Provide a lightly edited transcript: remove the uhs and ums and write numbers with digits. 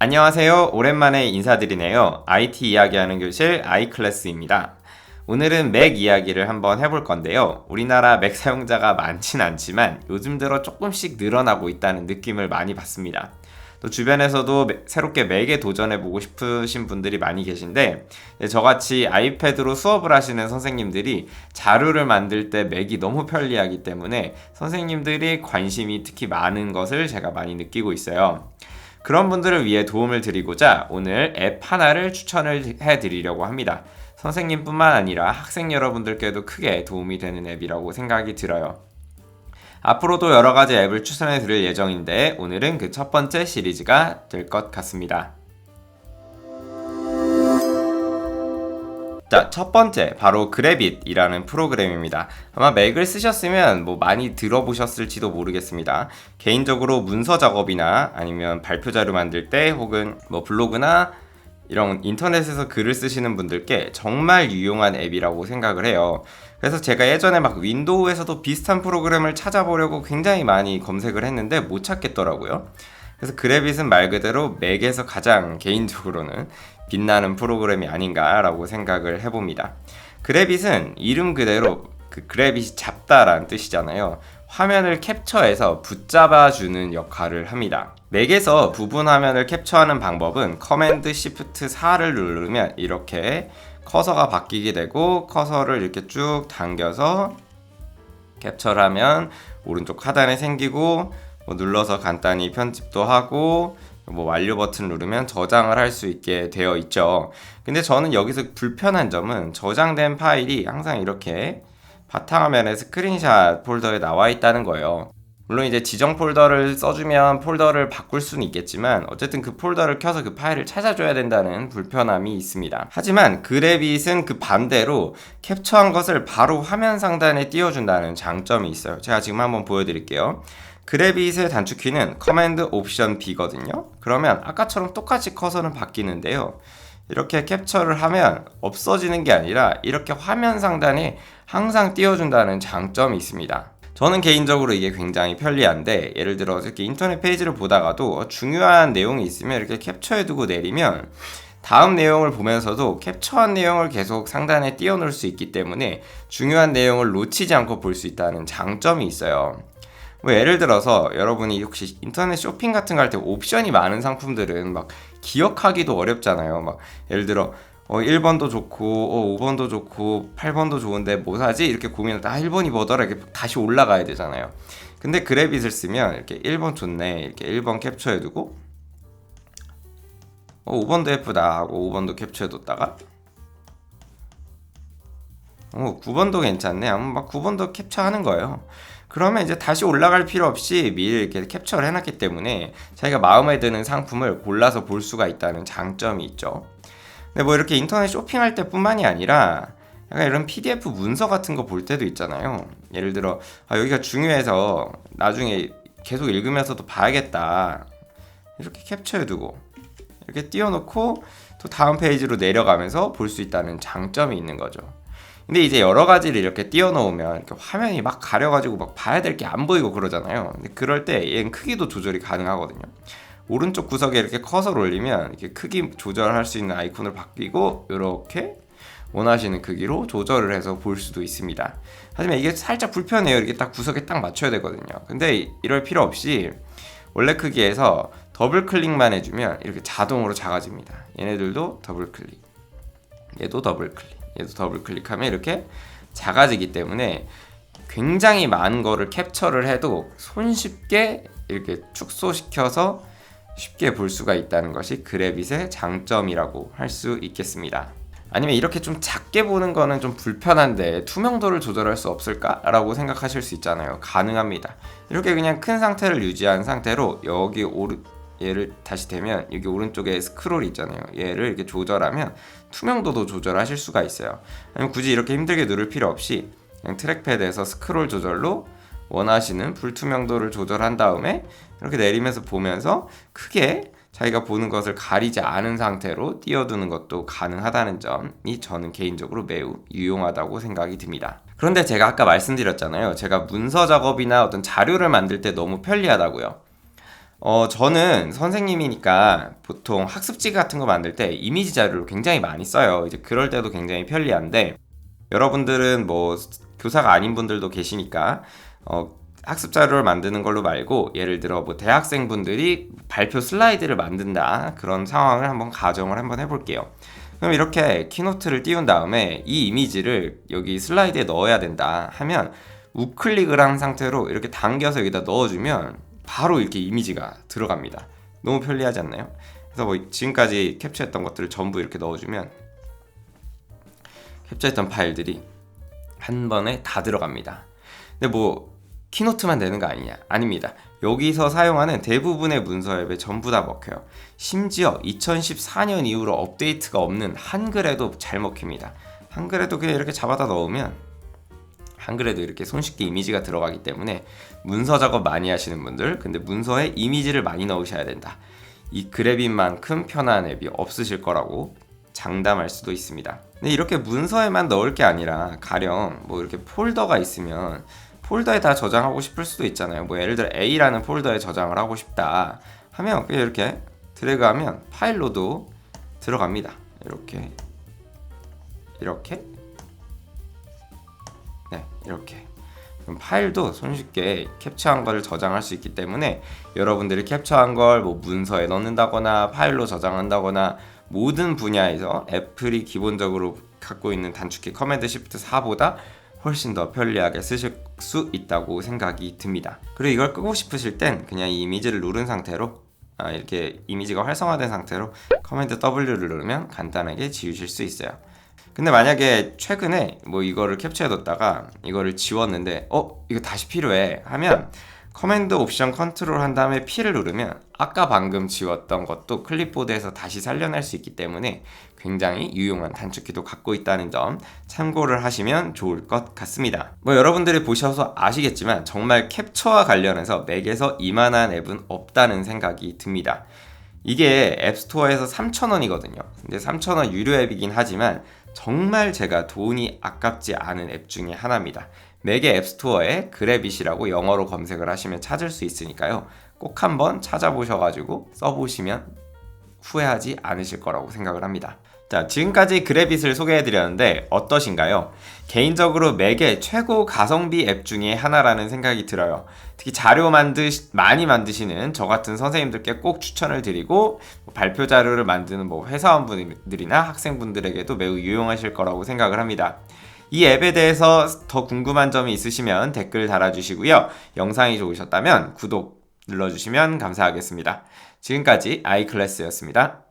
안녕하세요. 오랜만에 인사드리네요. IT 이야기하는 교실 iClass입니다. 오늘은 맥 이야기를 한번 해볼 건데요. 우리나라 맥 사용자가 많진 않지만 요즘 들어 조금씩 늘어나고 있다는 느낌을 많이 받습니다. 또 주변에서도 새롭게 맥에 도전해보고 싶으신 분들이 많이 계신데, 저같이 아이패드로 수업을 하시는 선생님들이 자료를 만들 때 맥이 너무 편리하기 때문에 선생님들이 관심이 특히 많은 것을 제가 많이 느끼고 있어요. 그런 분들을 위해 도움을 드리고자 오늘 앱 하나를 추천을 해드리려고 합니다. 선생님뿐만 아니라 학생 여러분들께도 크게 도움이 되는 앱이라고 생각이 들어요. 앞으로도 여러 가지 앱을 추천해 드릴 예정인데 오늘은 그 첫 번째 시리즈가 될 것 같습니다. 자, 첫 번째 바로 그래빗이라는 프로그램입니다. 아마 맥을 쓰셨으면 많이 들어보셨을지도 모르겠습니다. 개인적으로 문서 작업이나 아니면 발표 자료 만들 때 혹은 블로그나 이런 인터넷에서 글을 쓰시는 분들께 정말 유용한 앱이라고 생각을 해요. 그래서 제가 예전에 윈도우에서도 비슷한 프로그램을 찾아보려고 굉장히 많이 검색을 했는데 못 찾겠더라고요. 그래서 그래빗은 말 그대로 맥에서 가장 개인적으로는 빛나는 프로그램이 아닌가라고 생각을 해봅니다. 그래빗은 이름 그대로 그래빗이 잡다라는 뜻이잖아요. 화면을 캡처해서 붙잡아주는 역할을 합니다. 맥에서 부분 화면을 캡처하는 방법은 커맨드 시프트 4를 누르면 이렇게 커서가 바뀌게 되고 커서를 이렇게 쭉 당겨서 캡처를 하면 오른쪽 하단에 생기고 눌러서 간단히 편집도 하고 완료 버튼 누르면 저장을 할 수 있게 되어 있죠. 근데 저는 여기서 불편한 점은 저장된 파일이 항상 이렇게 바탕화면에 스크린샷 폴더에 나와 있다는 거예요. 물론 이제 지정 폴더를 써주면 폴더를 바꿀 수는 있겠지만 어쨌든 그 폴더를 켜서 그 파일을 찾아줘야 된다는 불편함이 있습니다. 하지만 그래빗은 그 반대로 캡처한 것을 바로 화면 상단에 띄워준다는 장점이 있어요. 제가 지금 한번 보여드릴게요. 그래빗의 단축키는 커맨드 옵션 B거든요. 그러면 아까처럼 똑같이 커서는 바뀌는데요. 이렇게 캡처를 하면 없어지는 게 아니라 이렇게 화면 상단에 항상 띄워준다는 장점이 있습니다. 저는 개인적으로 이게 굉장히 편리한데, 예를 들어 이렇게 인터넷 페이지를 보다가도 중요한 내용이 있으면 이렇게 캡처해두고 내리면 다음 내용을 보면서도 캡처한 내용을 계속 상단에 띄워놓을 수 있기 때문에 중요한 내용을 놓치지 않고 볼 수 있다는 장점이 있어요. 예를 들어서 여러분이 혹시 인터넷 쇼핑 같은 거 할 때 옵션이 많은 상품들은 기억하기도 어렵잖아요. 예를 들어 1번도 좋고 5번도 좋고 8번도 좋은데 뭐 사지? 이렇게 고민하다 1번이 뭐더라? 이렇게 다시 올라가야 되잖아요. 근데 그래빗을 쓰면 이렇게 1번 좋네, 이렇게 1번 캡처해두고 5번도 예쁘다 하고 5번도 캡처해뒀다가 9번도 괜찮네 하면 9번도 캡처하는 거예요. 그러면 이제 다시 올라갈 필요 없이 미리 이렇게 캡처를 해놨기 때문에 자기가 마음에 드는 상품을 골라서 볼 수가 있다는 장점이 있죠. 근데 이렇게 인터넷 쇼핑할 때뿐만이 아니라 약간 이런 PDF 문서 같은 거 볼 때도 있잖아요. 예를 들어 여기가 중요해서 나중에 계속 읽으면서도 봐야겠다, 이렇게 capture해두고 이렇게 띄워놓고 또 다음 페이지로 내려가면서 볼 수 있다는 장점이 있는 거죠. 근데 이제 여러 가지를 이렇게 띄워놓으면 이렇게 화면이 가려가지고 봐야 될 게 안 보이고 그러잖아요. 근데 그럴 때 얘는 크기도 조절이 가능하거든요. 오른쪽 구석에 이렇게 커서를 올리면 이렇게 크기 조절할 수 있는 아이콘을 바뀌고 이렇게 원하시는 크기로 조절을 해서 볼 수도 있습니다. 하지만 이게 살짝 불편해요. 이렇게 딱 구석에 딱 맞춰야 되거든요. 근데 이럴 필요 없이 원래 크기에서 더블 클릭만 해주면 이렇게 자동으로 작아집니다. 얘네들도 더블 클릭, 얘도 더블 클릭, 얘도 더블 클릭하면 이렇게 작아지기 때문에 굉장히 많은 거를 캡처를 해도 손쉽게 이렇게 축소시켜서 쉽게 볼 수가 있다는 것이 그래빗의 장점이라고 할 수 있겠습니다. 아니면 이렇게 좀 작게 보는 거는 좀 불편한데 투명도를 조절할 수 없을까? 라고 생각하실 수 있잖아요. 가능합니다. 이렇게 그냥 큰 상태를 유지한 상태로 얘를 다시 대면 여기 오른쪽에 스크롤이 있잖아요. 얘를 이렇게 조절하면 투명도도 조절하실 수가 있어요. 아니면 굳이 이렇게 힘들게 누를 필요 없이 그냥 트랙패드에서 스크롤 조절로 원하시는 불투명도를 조절한 다음에 이렇게 내리면서 보면서 크게 자기가 보는 것을 가리지 않은 상태로 띄워두는 것도 가능하다는 점이 저는 개인적으로 매우 유용하다고 생각이 듭니다. 그런데 제가 아까 말씀드렸잖아요. 제가 문서 작업이나 어떤 자료를 만들 때 너무 편리하다고요. 저는 선생님이니까 보통 학습지 같은 거 만들 때 이미지 자료를 굉장히 많이 써요. 이제 그럴 때도 굉장히 편리한데, 여러분들은 뭐 교사가 아닌 분들도 계시니까, 학습 자료를 만드는 걸로 말고, 예를 들어 뭐 대학생분들이 발표 슬라이드를 만든다. 그런 상황을 한번 가정을 한번 해볼게요. 그럼 이렇게 키노트를 띄운 다음에 이 이미지를 여기 슬라이드에 넣어야 된다 하면, 우클릭을 한 상태로 이렇게 당겨서 여기다 넣어주면 바로 이렇게 이미지가 들어갑니다. 너무 편리하지 않나요? 그래서 뭐 지금까지 캡처했던 것들을 전부 이렇게 넣어주면 캡처했던 파일들이 한 번에 다 들어갑니다. 근데 뭐 키노트만 되는 거 아니냐? 아닙니다. 여기서 사용하는 대부분의 문서 앱에 전부 다 먹혀요. 심지어 2014년 이후로 업데이트가 없는 한글에도 잘 먹힙니다. 한글에도 그냥 이렇게 잡아다 넣으면 한글에도 이렇게 손쉽게 이미지가 들어가기 때문에 문서 작업 많이 하시는 분들, 근데 문서에 이미지를 많이 넣으셔야 된다. 이 그래빗만큼 편한 앱이 없으실 거라고 장담할 수도 있습니다. 근데 이렇게 문서에만 넣을 게 아니라 가령 뭐 이렇게 폴더가 있으면 폴더에 다 저장하고 싶을 수도 있잖아요. 뭐 예를 들어 A라는 폴더에 저장을 하고 싶다 하면 그냥 이렇게 드래그하면 파일로도 들어갑니다. 이렇게 이렇게 그럼 파일도 손쉽게 캡처한 거를 저장할 수 있기 때문에 여러분들이 캡처한 걸 뭐 문서에 넣는다거나 파일로 저장한다거나 모든 분야에서 애플이 기본적으로 갖고 있는 단축키 커맨드 시프트 4보다 훨씬 더 편리하게 쓰실 수 있다고 생각이 듭니다. 그리고 이걸 끄고 싶으실 땐 그냥 이 이미지를 누른 상태로 이렇게 이미지가 활성화된 상태로 커맨드 W를 누르면 간단하게 지우실 수 있어요. 근데 만약에 최근에 뭐 이거를 캡처해뒀다가 이거를 지웠는데 이거 다시 필요해 하면 커맨드 옵션 컨트롤 한 다음에 P를 누르면 아까 방금 지웠던 것도 클립보드에서 다시 살려낼 수 있기 때문에 굉장히 유용한 단축키도 갖고 있다는 점 참고를 하시면 좋을 것 같습니다. 뭐 여러분들이 보셔서 아시겠지만 정말 캡처와 관련해서 맥에서 이만한 앱은 없다는 생각이 듭니다. 이게 앱스토어에서 3,000원이거든요. 근데 3,000원 유료 앱이긴 하지만 정말 제가 돈이 아깝지 않은 앱 중에 하나입니다. 맥의 앱스토어에 그래빗이라고 영어로 검색을 하시면 찾을 수 있으니까요. 꼭 한번 찾아보셔가지고 써보시면 후회하지 않으실 거라고 생각을 합니다. 자, 지금까지 그래빗을 소개해드렸는데 어떠신가요? 개인적으로 맥의 최고 가성비 앱 중에 하나라는 생각이 들어요. 특히 자료 많이 만드시는 저 같은 선생님들께 꼭 추천을 드리고 발표 자료를 만드는 회사원분들이나 학생분들에게도 매우 유용하실 거라고 생각을 합니다. 이 앱에 대해서 더 궁금한 점이 있으시면 댓글 달아주시고요. 영상이 좋으셨다면 구독 눌러주시면 감사하겠습니다. 지금까지 아이클래스였습니다.